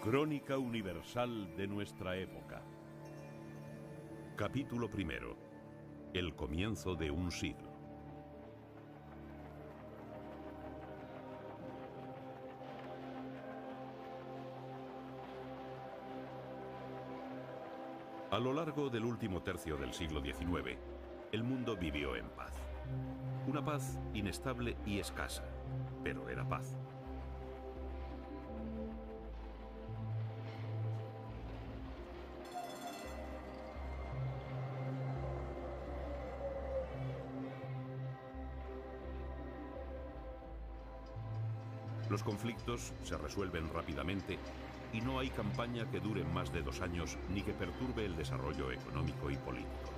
Crónica universal de nuestra época. Capítulo primero. El comienzo de un siglo. A lo largo del último tercio del siglo XIX, el mundo vivió en paz. Una paz inestable y escasa, pero era paz. Los conflictos se resuelven rápidamente y no hay campaña que dure más de 2 años ni que perturbe el desarrollo económico y político.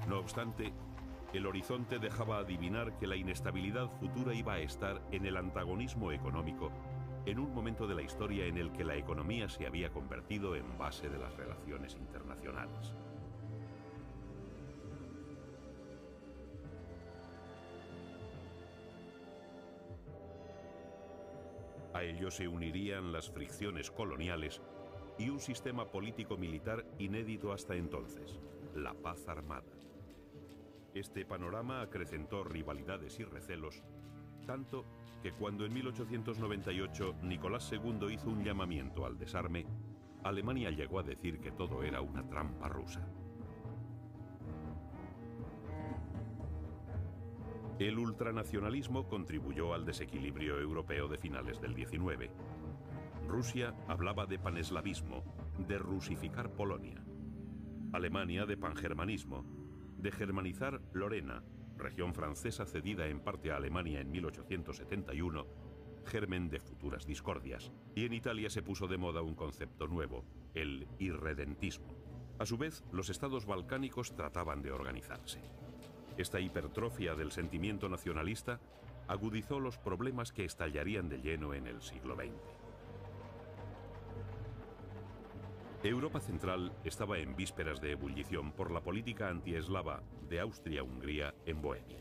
No obstante, el horizonte dejaba adivinar que la inestabilidad futura iba a estar en el antagonismo económico en un momento de la historia en el que la economía se había convertido en base de las relaciones internacionales. A ello se unirían las fricciones coloniales y un sistema político-militar inédito hasta entonces, la paz armada. Este panorama acrecentó rivalidades y recelos, tanto que cuando en 1898 Nicolás II hizo un llamamiento al desarme, Alemania llegó a decir que todo era una trampa rusa. El ultranacionalismo contribuyó al desequilibrio europeo de finales del XIX. Rusia hablaba de paneslavismo, de rusificar Polonia. Alemania de pangermanismo, de germanizar Lorena, región francesa cedida en parte a Alemania en 1871, germen de futuras discordias. Y en Italia se puso de moda un concepto nuevo, el irredentismo. A su vez, los estados balcánicos trataban de organizarse. Esta hipertrofia del sentimiento nacionalista agudizó los problemas que estallarían de lleno en el siglo XX. Europa Central estaba en vísperas de ebullición por la política antieslava de Austria-Hungría en Bohemia.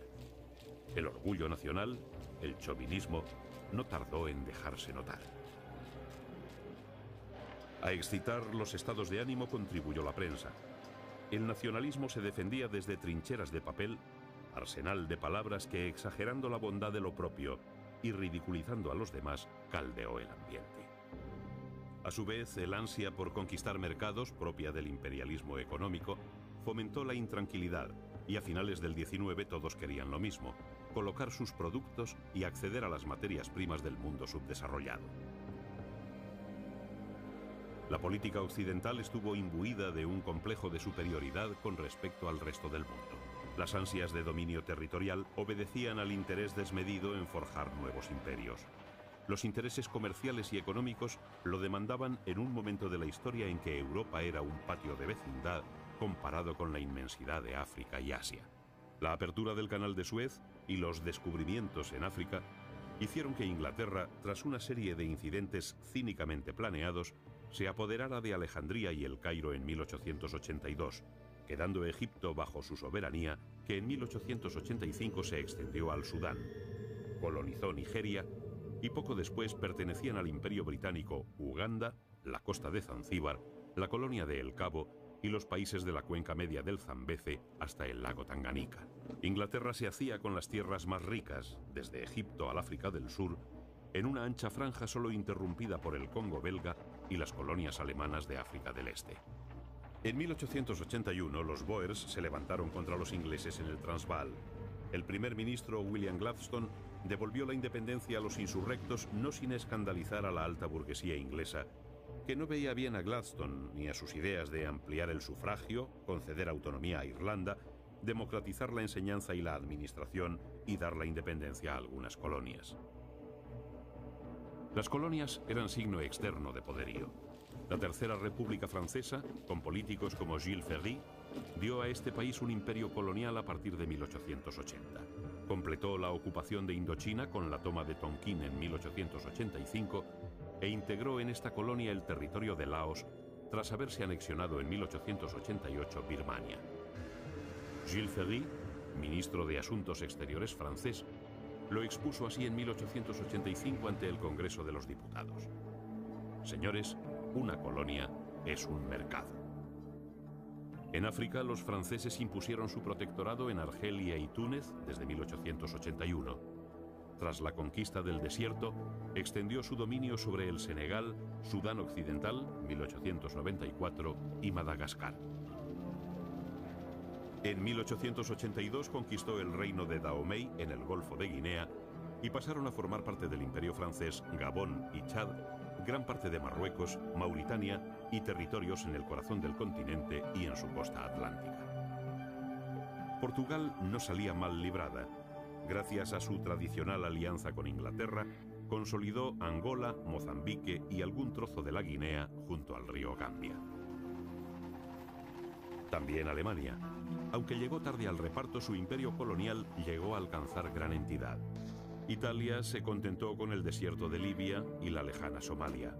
El orgullo nacional, el chauvinismo, no tardó en dejarse notar. A excitar los estados de ánimo contribuyó la prensa. El nacionalismo se defendía desde trincheras de papel, arsenal de palabras que, exagerando la bondad de lo propio y ridiculizando a los demás, caldeó el ambiente. A su vez, el ansia por conquistar mercados, propia del imperialismo económico, fomentó la intranquilidad y a finales del XIX todos querían lo mismo, colocar sus productos y acceder a las materias primas del mundo subdesarrollado. La política occidental estuvo imbuida de un complejo de superioridad con respecto al resto del mundo. Las ansias de dominio territorial obedecían al interés desmedido en forjar nuevos imperios. Los intereses comerciales y económicos lo demandaban en un momento de la historia en que Europa era un patio de vecindad comparado con la inmensidad de África y Asia. La apertura del Canal de Suez y los descubrimientos en África hicieron que Inglaterra, tras una serie de incidentes cínicamente planeados, se apoderara de Alejandría y El Cairo en 1882, quedando Egipto bajo su soberanía, que en 1885 se extendió al Sudán. Colonizó Nigeria y poco después pertenecían al Imperio Británico Uganda, la costa de Zanzíbar, la colonia de El Cabo y los países de la cuenca media del Zambeze hasta el lago Tanganica. Inglaterra se hacía con las tierras más ricas, desde Egipto al África del Sur, en una ancha franja solo interrumpida por el Congo belga y las colonias alemanas de África del Este. En 1881 los Boers se levantaron contra los ingleses en el Transvaal. El primer ministro William Gladstone devolvió la independencia a los insurrectos, no sin escandalizar a la alta burguesía inglesa, que no veía bien a Gladstone ni a sus ideas de ampliar el sufragio, conceder autonomía a Irlanda, democratizar la enseñanza y la administración y dar la independencia a algunas colonias. Las colonias eran signo externo de poderío. La Tercera República Francesa, con políticos como Jules Ferry, dio a este país un imperio colonial a partir de 1880. Completó la ocupación de Indochina con la toma de Tonkin en 1885 e integró en esta colonia el territorio de Laos tras haberse anexionado en 1888 Birmania. Jules Ferry, ministro de Asuntos Exteriores francés, lo expuso así en 1885 ante el Congreso de los Diputados. Señores, una colonia es un mercado. En África, los franceses impusieron su protectorado en Argelia y Túnez desde 1881. Tras la conquista del desierto, extendió su dominio sobre el Senegal, Sudán Occidental, 1894, y Madagascar. En 1882 conquistó el reino de Dahomey en el Golfo de Guinea y pasaron a formar parte del Imperio francés Gabón y Chad, gran parte de Marruecos, Mauritania y territorios en el corazón del continente y en su costa atlántica. Portugal no salía mal librada. Gracias a su tradicional alianza con Inglaterra, consolidó Angola, Mozambique y algún trozo de la Guinea junto al río Gambia. También Alemania. Aunque llegó tarde al reparto, su imperio colonial llegó a alcanzar gran entidad. Italia se contentó con el desierto de Libia y la lejana Somalia.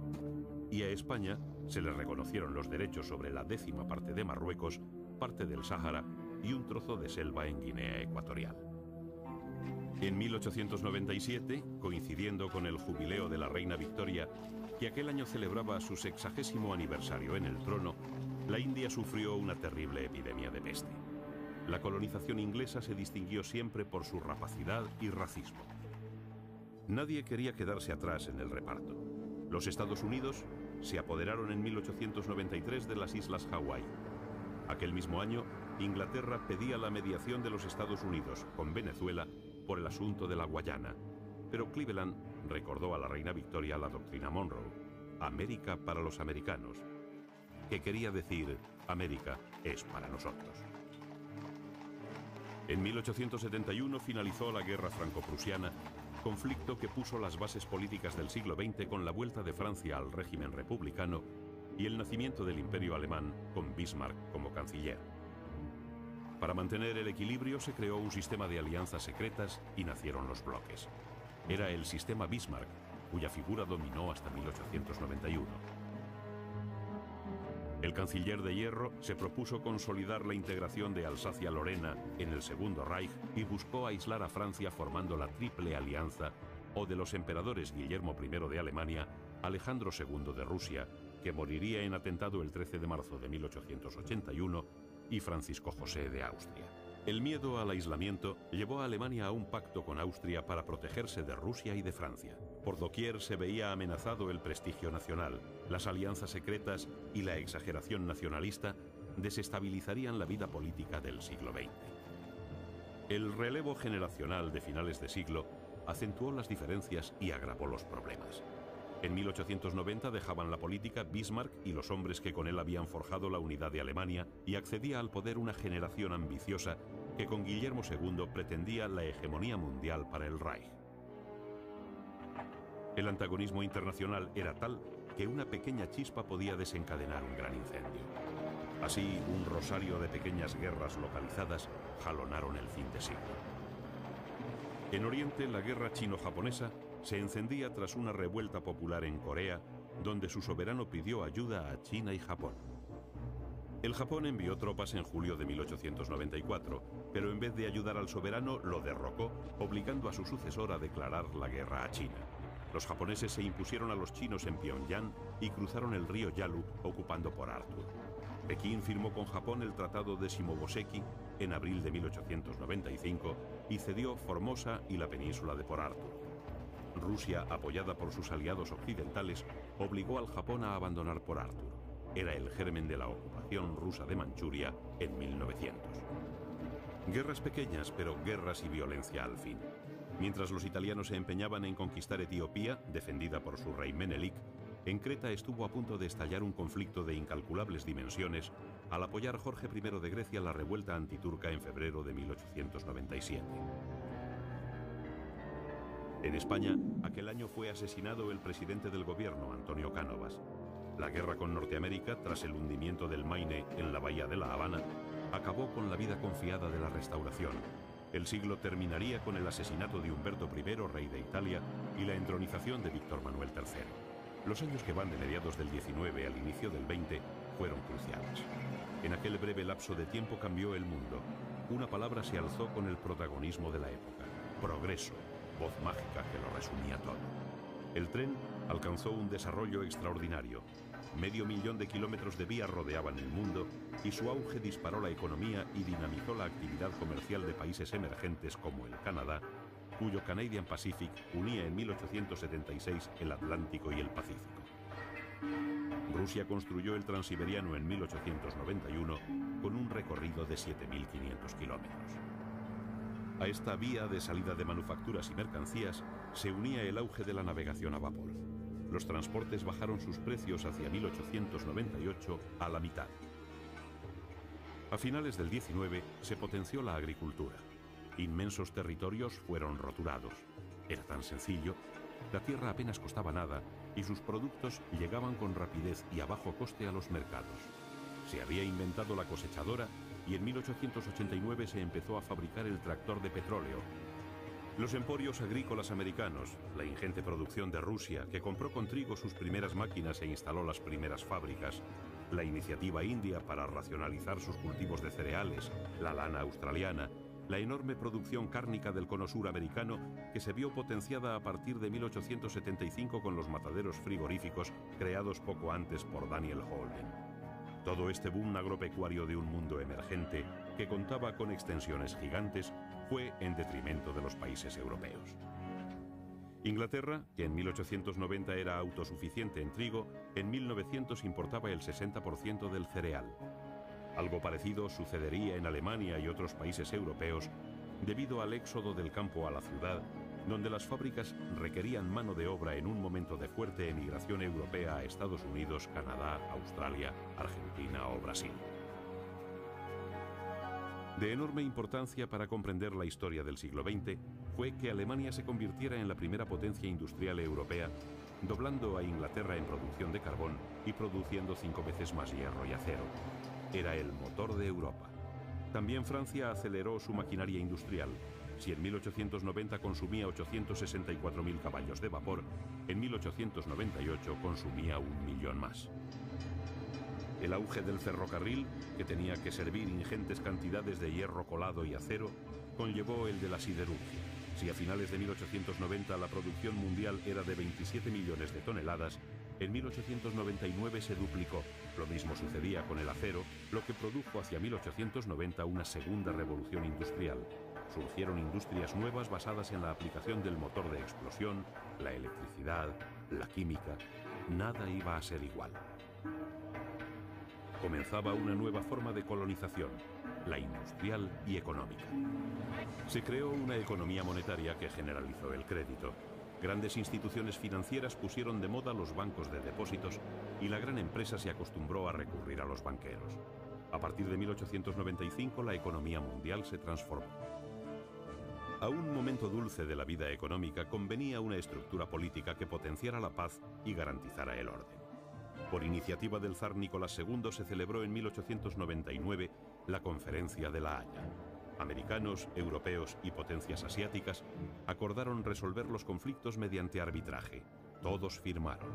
Y a España se le reconocieron los derechos sobre la 10ª parte de Marruecos, parte del Sáhara y un trozo de selva en Guinea Ecuatorial. En 1897, coincidiendo con el jubileo de la reina Victoria, que aquel año celebraba su 60º aniversario en el trono, la India sufrió una terrible epidemia de peste. La colonización inglesa se distinguió siempre por su rapacidad y racismo. Nadie quería quedarse atrás en el reparto. Los Estados Unidos se apoderaron en 1893 de las Islas Hawái. Aquel mismo año, Inglaterra pedía la mediación de los Estados Unidos con Venezuela por el asunto de la Guayana, pero Cleveland recordó a la reina Victoria la doctrina Monroe, América para los americanos, que quería decir América es para nosotros. En 1871 finalizó la Guerra Franco-Prusiana, conflicto que puso las bases políticas del siglo XX con la vuelta de Francia al régimen republicano y el nacimiento del Imperio Alemán con Bismarck como canciller. Para mantener el equilibrio se creó un sistema de alianzas secretas y nacieron los bloques. Era el sistema Bismarck, cuya figura dominó hasta 1891. El canciller de hierro se propuso consolidar la integración de Alsacia-Lorena en el Segundo Reich y buscó aislar a Francia formando la Triple Alianza, o de los emperadores Guillermo I de Alemania, Alejandro II de Rusia, que moriría en atentado el 13 de marzo de 1881, y Francisco José de Austria. El miedo al aislamiento llevó a Alemania a un pacto con Austria para protegerse de Rusia y de Francia. Por doquier se veía amenazado el prestigio nacional. Las alianzas secretas y la exageración nacionalista desestabilizarían la vida política del siglo XX. El relevo generacional de finales de siglo acentuó las diferencias y agravó los problemas. En 1890 dejaban la política Bismarck y los hombres que con él habían forjado la unidad de Alemania, y accedía al poder una generación ambiciosa que con Guillermo II pretendía la hegemonía mundial para el Reich. El antagonismo internacional era tal que una pequeña chispa podía desencadenar un gran incendio. Así, un rosario de pequeñas guerras localizadas jalonaron el fin de siglo. En Oriente, la guerra chino-japonesa se encendía tras una revuelta popular en Corea, donde su soberano pidió ayuda a China y Japón. El Japón envió tropas en julio de 1894, pero en vez de ayudar al soberano, lo derrocó, obligando a su sucesor a declarar la guerra a China. Los japoneses se impusieron a los chinos en Pyongyang y cruzaron el río Yalu, ocupando Port Arthur. Pekín firmó con Japón el Tratado de Shimoboseki en abril de 1895 y cedió Formosa y la península de Port Arthur. Rusia, apoyada por sus aliados occidentales, obligó al Japón a abandonar Port Arthur. Era el germen de la ocupación rusa de Manchuria en 1900. Guerras pequeñas, pero guerras y violencia al fin. Mientras los italianos se empeñaban en conquistar Etiopía, defendida por su rey Menelik, en Creta estuvo a punto de estallar un conflicto de incalculables dimensiones al apoyar Jorge I de Grecia la revuelta antiturca en febrero de 1897. En España, aquel año fue asesinado el presidente del gobierno, Antonio Cánovas. La guerra con Norteamérica, tras el hundimiento del Maine en la bahía de La Habana, acabó con la vida confiada de la Restauración. El siglo terminaría con el asesinato de Humberto I, rey de Italia, y la entronización de Víctor Manuel III. Los años que van de mediados del XIX al inicio del XX fueron cruciales. En aquel breve lapso de tiempo cambió el mundo. Una palabra se alzó con el protagonismo de la época: progreso, voz mágica que lo resumía todo. El tren alcanzó un desarrollo extraordinario. 500.000 de kilómetros de vías rodeaban el mundo y su auge disparó la economía y dinamizó la actividad comercial de países emergentes como el Canadá, cuyo Canadian Pacific unía en 1876 el Atlántico y el Pacífico. Rusia construyó el Transiberiano en 1891 con un recorrido de 7.500 kilómetros. A esta vía de salida de manufacturas y mercancías se unía el auge de la navegación a vapor. Los transportes bajaron sus precios hacia 1898 a la mitad. A finales del 19 se potenció la agricultura. Inmensos territorios fueron roturados. Era tan sencillo. La tierra apenas costaba nada y sus productos llegaban con rapidez y a bajo coste a los mercados. Se había inventado la cosechadora y en 1889 se empezó a fabricar el tractor de petróleo. Los emporios agrícolas americanos, la ingente producción de Rusia, que compró con trigo sus primeras máquinas e instaló las primeras fábricas, la iniciativa india para racionalizar sus cultivos de cereales, la lana australiana, la enorme producción cárnica del cono sur americano, que se vio potenciada a partir de 1875 con los mataderos frigoríficos creados poco antes por Daniel Holden. Todo este boom agropecuario de un mundo emergente, que contaba con extensiones gigantes, fue en detrimento de los países europeos. Inglaterra, que en 1890 era autosuficiente en trigo, en 1900 importaba el 60% del cereal. Algo parecido sucedería en Alemania y otros países europeos debido al éxodo del campo a la ciudad, donde las fábricas requerían mano de obra en un momento de fuerte emigración europea a Estados Unidos, Canadá, Australia, Argentina o Brasil. De enorme importancia para comprender la historia del siglo XX fue que Alemania se convirtiera en la primera potencia industrial europea, doblando a Inglaterra en producción de carbón y produciendo 5 veces más hierro y acero. Era el motor de Europa. También Francia aceleró su maquinaria industrial. Si en 1890 consumía 864.000 caballos de vapor, en 1898 consumía 1.000.000 más. El auge del ferrocarril, que tenía que servir ingentes cantidades de hierro colado y acero, conllevó el de la siderurgia. Si a finales de 1890 la producción mundial era de 27 millones de toneladas, en 1899 se duplicó. Lo mismo sucedía con el acero, lo que produjo hacia 1890 una segunda revolución industrial. Surgieron industrias nuevas basadas en la aplicación del motor de explosión, la electricidad, la química. Nada iba a ser igual. Comenzaba una nueva forma de colonización, la industrial y económica. Se creó una economía monetaria que generalizó el crédito. Grandes instituciones financieras pusieron de moda los bancos de depósitos y la gran empresa se acostumbró a recurrir a los banqueros. A partir de 1895 la economía mundial se transformó. A un momento dulce de la vida económica convenía una estructura política que potenciara la paz y garantizara el orden. Por iniciativa del zar Nicolás II se celebró en 1899 la Conferencia de La Haya. Americanos, europeos y potencias asiáticas acordaron resolver los conflictos mediante arbitraje. Todos firmaron.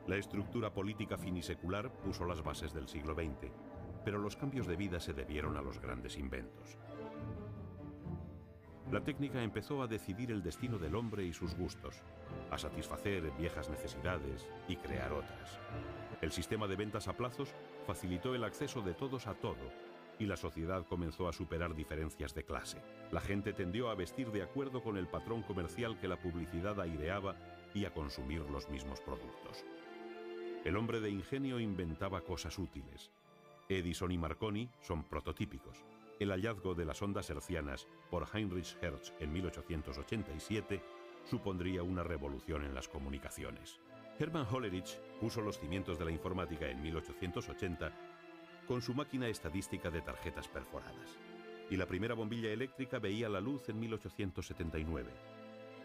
La estructura política finisecular puso las bases del siglo XX, pero los cambios de vida se debieron a los grandes inventos. La técnica empezó a decidir el destino del hombre y sus gustos, a satisfacer viejas necesidades y crear otras. El sistema de ventas a plazos facilitó el acceso de todos a todo, y la sociedad comenzó a superar diferencias de clase. La gente tendió a vestir de acuerdo con el patrón comercial que la publicidad aireaba y a consumir los mismos productos. El hombre de ingenio inventaba cosas útiles. Edison y Marconi son prototípicos. El hallazgo de las ondas hertzianas por Heinrich Hertz en 1887 supondría una revolución en las comunicaciones. Hermann Hollerith puso los cimientos de la informática en 1880 con su máquina estadística de tarjetas perforadas. Y la primera bombilla eléctrica veía la luz en 1879.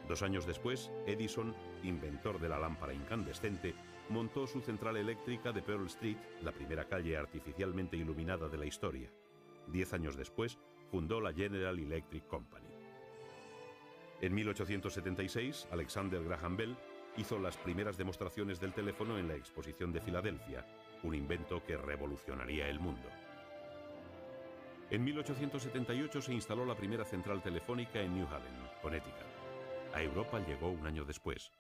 2 años después, Edison, inventor de la lámpara incandescente, montó su central eléctrica de Pearl Street, la primera calle artificialmente iluminada de la historia. 10 años después, fundó la General Electric Company. En 1876, Alexander Graham Bell hizo las primeras demostraciones del teléfono en la Exposición de Filadelfia. un invento que revolucionaría el mundo. En 1878 se instaló la primera central telefónica en New Haven, Connecticut. A Europa llegó un año después.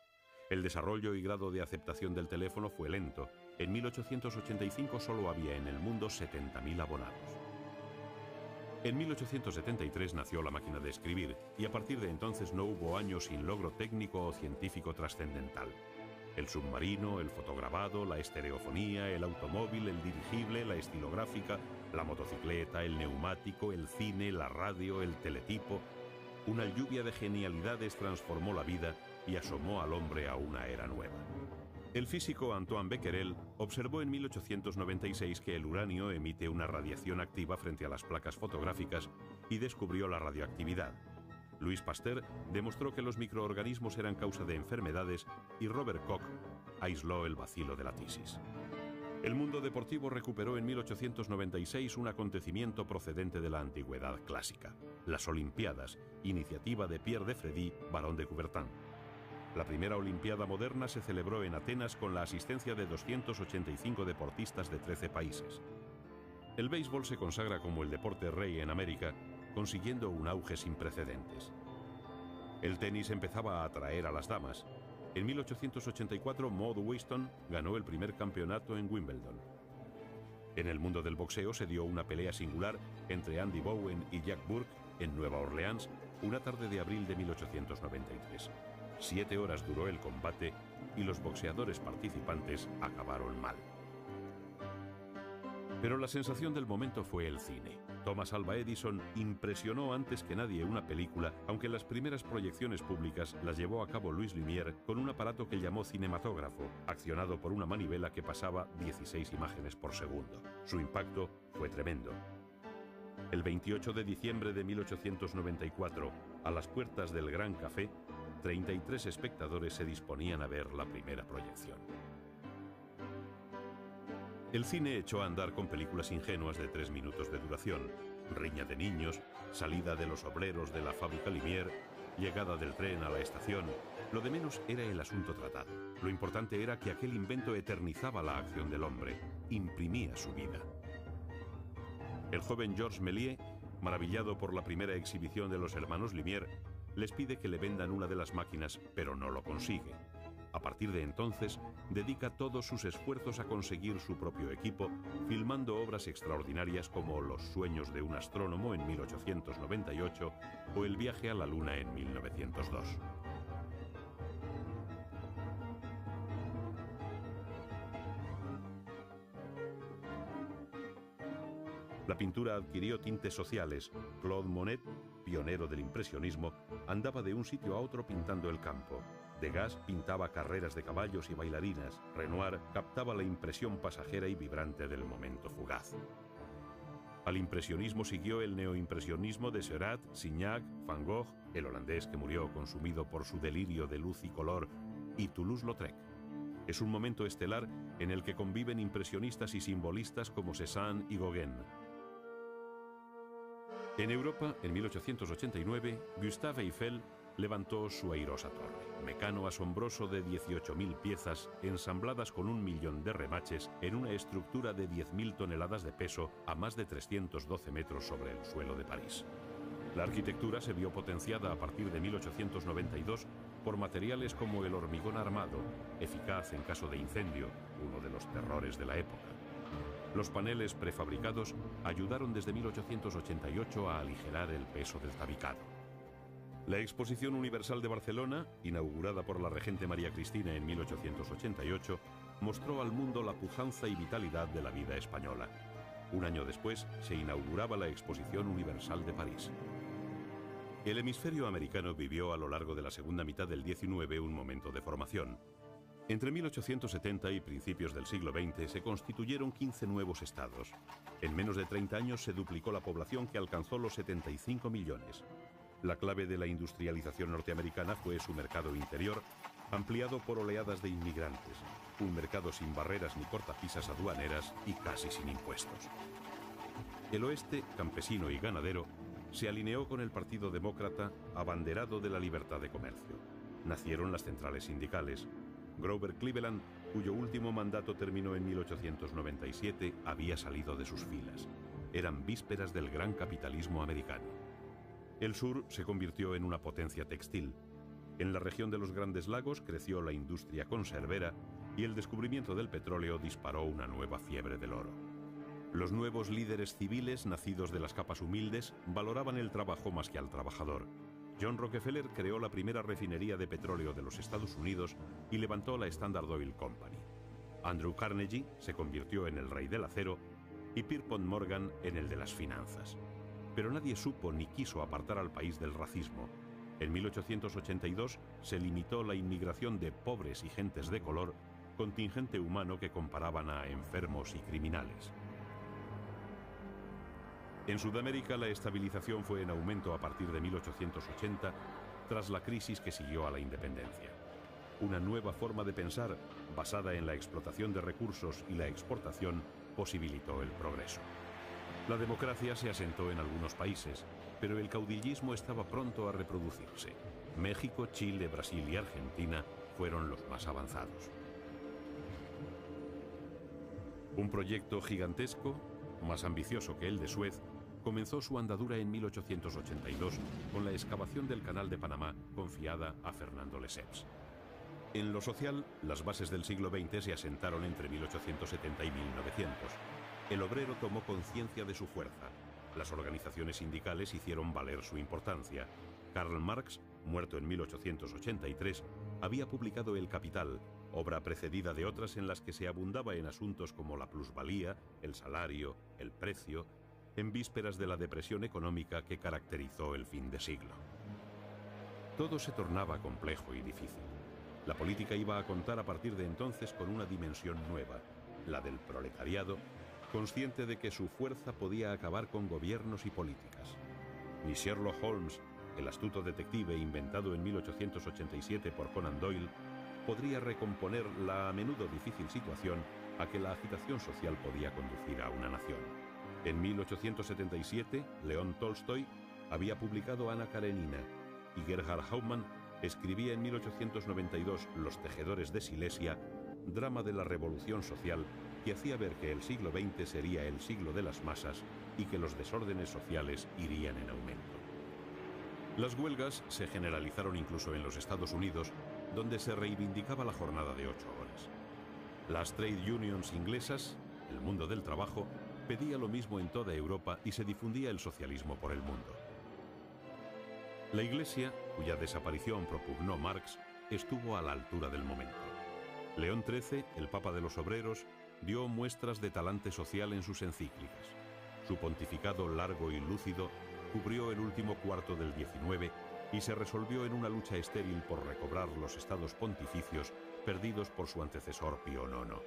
El desarrollo y grado de aceptación del teléfono fue lento. En 1885 solo había en el mundo 70.000 abonados. En 1873 nació la máquina de escribir y a partir de entonces no hubo año sin logro técnico o científico trascendental. El submarino, el fotograbado, la estereofonía, el automóvil, el dirigible, la estilográfica, la motocicleta, el neumático, el cine, la radio, el teletipo. Una lluvia de genialidades transformó la vida y asomó al hombre a una era nueva. El físico Antoine Becquerel observó en 1896 que el uranio emite una radiación activa frente a las placas fotográficas y descubrió la radioactividad. Louis Pasteur demostró que los microorganismos eran causa de enfermedades y Robert Koch aisló el bacilo de la tisis. El mundo deportivo recuperó en 1896 un acontecimiento procedente de la antigüedad clásica, las Olimpiadas, iniciativa de Pierre de Freddy, barón de Coubertin. La primera Olimpiada moderna se celebró en Atenas con la asistencia de 285 deportistas de 13 países. El béisbol se consagra como el deporte rey en América, consiguiendo un auge sin precedentes. El tenis empezaba a atraer a las damas. En 1884, Maud Weston ganó el primer campeonato en Wimbledon. En el mundo del boxeo se dio una pelea singular entre Andy Bowen y Jack Burke en Nueva Orleans, una tarde de abril de 1893. 7 horas duró el combate y los boxeadores participantes acabaron mal. Pero la sensación del momento fue el cine. Thomas Alva Edison impresionó antes que nadie una película, aunque las primeras proyecciones públicas las llevó a cabo Louis Lumière con un aparato que llamó cinematógrafo, accionado por una manivela que pasaba 16 imágenes por segundo. Su impacto fue tremendo. El 28 de diciembre de 1894, a las puertas del Gran Café, 33 espectadores se disponían a ver la primera proyección. El cine echó a andar con películas ingenuas de 3 minutos de duración, riña de niños, salida de los obreros de la fábrica Lumière, llegada del tren a la estación. Lo de menos era el asunto tratado. Lo importante era que aquel invento eternizaba la acción del hombre, imprimía su vida. El joven Georges Méliès, maravillado por la primera exhibición de los hermanos Lumière, les pide que le vendan una de las máquinas, pero no lo consigue. A partir de entonces, dedica todos sus esfuerzos a conseguir su propio equipo, filmando obras extraordinarias como Los sueños de un astrónomo en 1898 o El viaje a la Luna en 1902. La pintura adquirió tintes sociales. Claude Monet, pionero del impresionismo, andaba de un sitio a otro pintando el campo. Degas pintaba carreras de caballos y bailarinas. Renoir captaba la impresión pasajera y vibrante del momento fugaz. Al impresionismo siguió el neoimpresionismo de Seurat, Signac, Van Gogh, el holandés que murió consumido por su delirio de luz y color, y Toulouse-Lautrec. Es un momento estelar en el que conviven impresionistas y simbolistas como Cézanne y Gauguin. En Europa, en 1889, Gustave Eiffel levantó su airosa torre, mecano asombroso de 18.000 piezas ensambladas con 1 millón de remaches en una estructura de 10.000 toneladas de peso a más de 312 metros sobre el suelo de París. La arquitectura se vio potenciada a partir de 1892 por materiales como el hormigón armado, eficaz en caso de incendio, uno de los terrores de la época. Los paneles prefabricados ayudaron desde 1888 a aligerar el peso del tabicado. La Exposición Universal de Barcelona, inaugurada por la regente María Cristina en 1888, mostró al mundo la pujanza y vitalidad de la vida española. Un año después se inauguraba la Exposición Universal de París. El hemisferio americano vivió a lo largo de la segunda mitad del XIX un momento de formación. Entre 1870 y principios del siglo XX se constituyeron 15 nuevos estados. En menos de 30 años se duplicó la población, que alcanzó los 75 millones. La clave de la industrialización norteamericana fue su mercado interior, ampliado por oleadas de inmigrantes, un mercado sin barreras ni cortapisas aduaneras y casi sin impuestos. El oeste, campesino y ganadero, se alineó con el Partido Demócrata, abanderado de la libertad de comercio. Nacieron las centrales sindicales. Grover Cleveland cuyo último mandato terminó en 1897, había salido de sus filas. Eran vísperas del gran capitalismo americano. El sur se convirtió en una potencia textil. En la región de los Grandes Lagos creció la industria conservera y el descubrimiento del petróleo disparó una nueva fiebre del oro. Los nuevos líderes civiles, nacidos de las capas humildes, valoraban el trabajo más que al trabajador. John Rockefeller creó la primera refinería de petróleo de los Estados Unidos y levantó la Standard Oil Company. Andrew Carnegie se convirtió en el rey del acero y Pierpont Morgan en el de las finanzas. Pero nadie supo ni quiso apartar al país del racismo. En 1882 se limitó la inmigración de pobres y gentes de color, contingente humano que comparaban a enfermos y criminales. En Sudamérica la estabilización fue en aumento a partir de 1880, tras la crisis que siguió a la independencia. Una nueva forma de pensar, basada en la explotación de recursos y la exportación, posibilitó el progreso. La democracia se asentó en algunos países, pero el caudillismo estaba pronto a reproducirse. México, Chile, Brasil y Argentina fueron los más avanzados. Un proyecto gigantesco, más ambicioso que el de Suez, comenzó su andadura en 1882 con la excavación del Canal de Panamá confiada a Fernando Lesseps. En lo social, las bases del siglo XX se asentaron entre 1870 y 1900. El obrero tomó conciencia de su fuerza. Las organizaciones sindicales hicieron valer su importancia. Karl Marx, muerto en 1883, había publicado El Capital, obra precedida de otras en las que se abundaba en asuntos como la plusvalía, el salario, el precio, en vísperas de la depresión económica que caracterizó el fin de siglo. Todo se tornaba complejo y difícil. La política iba a contar a partir de entonces con una dimensión nueva, la del proletariado, consciente de que su fuerza podía acabar con gobiernos y políticas. Ni Sherlock Holmes, el astuto detective inventado en 1887 por Conan Doyle, podría recomponer la a menudo difícil situación a que la agitación social podía conducir a una nación. En 1877, León Tolstoy había publicado Ana Karenina y Gerhard Hauptmann escribía en 1892 Los tejedores de Silesia, drama de la revolución social que hacía ver que el siglo XX sería el siglo de las masas y que los desórdenes sociales irían en aumento. Las huelgas se generalizaron incluso en los Estados Unidos, donde se reivindicaba la jornada de 8 horas. Las trade unions inglesas, el mundo del trabajo, pedía lo mismo en toda Europa y se difundía el socialismo por el mundo. La Iglesia, cuya desaparición propugnó Marx, estuvo a la altura del momento. León XIII, el Papa de los Obreros, dio muestras de talante social en sus encíclicas. Su pontificado largo y lúcido cubrió el último cuarto del XIX y se resolvió en una lucha estéril por recobrar los estados pontificios perdidos por su antecesor Pío IX.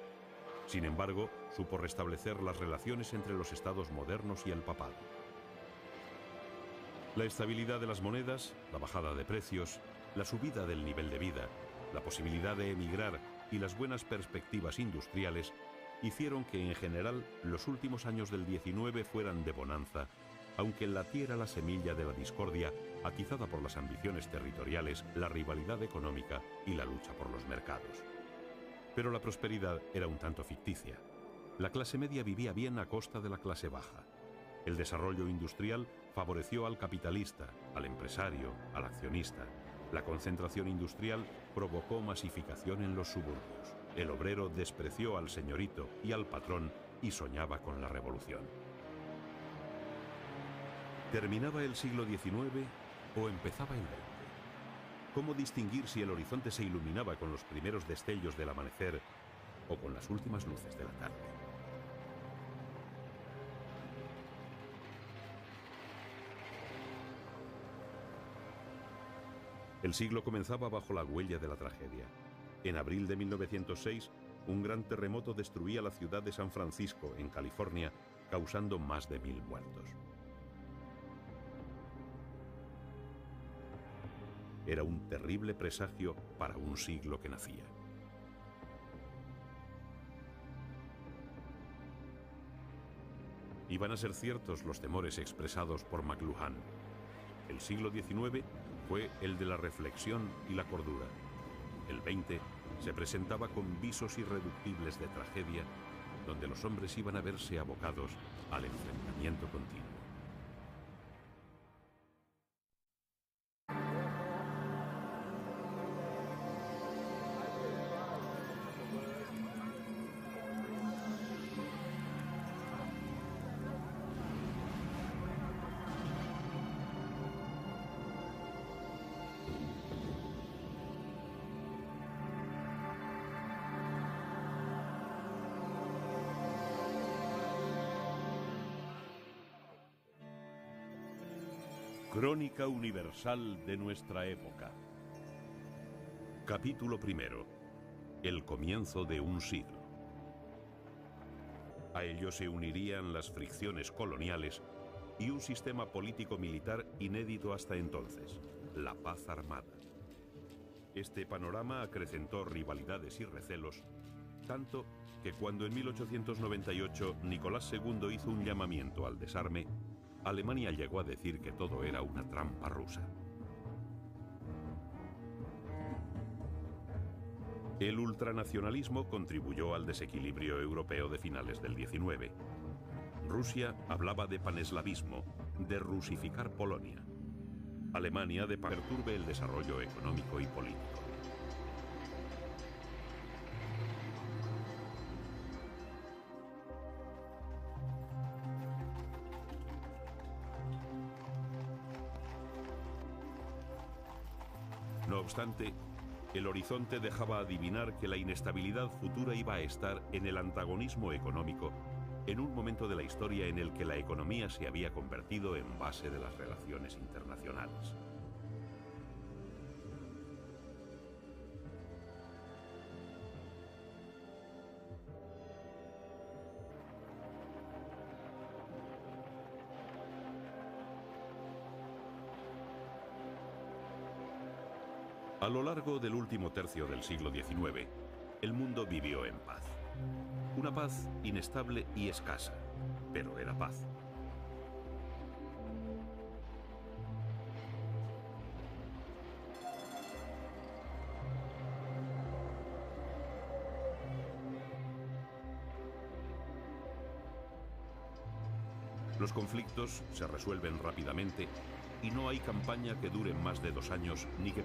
Sin embargo, supo restablecer las relaciones entre los estados modernos y el papado. La estabilidad de las monedas, la bajada de precios, la subida del nivel de vida, la posibilidad de emigrar y las buenas perspectivas industriales hicieron que en general los últimos años del XIX fueran de bonanza, aunque latiera la semilla de la discordia atizada por las ambiciones territoriales, la rivalidad económica y la lucha por los mercados. Pero la prosperidad era un tanto ficticia. La clase media vivía bien a costa de la clase baja. El desarrollo industrial favoreció al capitalista, al empresario, al accionista. La concentración industrial provocó masificación en los suburbios. El obrero despreció al señorito y al patrón y soñaba con la revolución. ¿Terminaba el siglo XIX o empezaba el XX? ¿Cómo distinguir si el horizonte se iluminaba con los primeros destellos del amanecer o con las últimas luces de la tarde? El siglo comenzaba bajo la huella de la tragedia. En abril de 1906, un gran terremoto destruía la ciudad de San Francisco, en California, causando más de 1000 muertos. Era un terrible presagio para un siglo que nacía. Iban a ser ciertos los temores expresados por McLuhan. El siglo XIX fue el de la reflexión y la cordura. El 20 se presentaba con visos irreductibles de tragedia, donde los hombres iban a verse abocados al enfrentamiento continuo. Crónica universal de nuestra época. Capítulo primero. El comienzo de un siglo. A ello se unirían las fricciones coloniales y un sistema político-militar inédito hasta entonces, la paz armada. Este panorama acrecentó rivalidades y recelos, tanto que cuando en 1898 Nicolás II hizo un llamamiento al desarme, Alemania llegó a decir que todo era una trampa rusa. El ultranacionalismo contribuyó al desequilibrio europeo de finales del XIX. Rusia hablaba de paneslavismo, de rusificar Polonia. Alemania de perturbe el desarrollo económico y político. No obstante, el horizonte dejaba adivinar que la inestabilidad futura iba a estar en el antagonismo económico, en un momento de la historia en el que la economía se había convertido en base de las relaciones internacionales. A lo largo del último tercio del siglo XIX, el mundo vivió en paz. Una paz inestable y escasa, pero era paz. Los conflictos se resuelven rápidamente y no hay campaña que dure más de 2 años ni que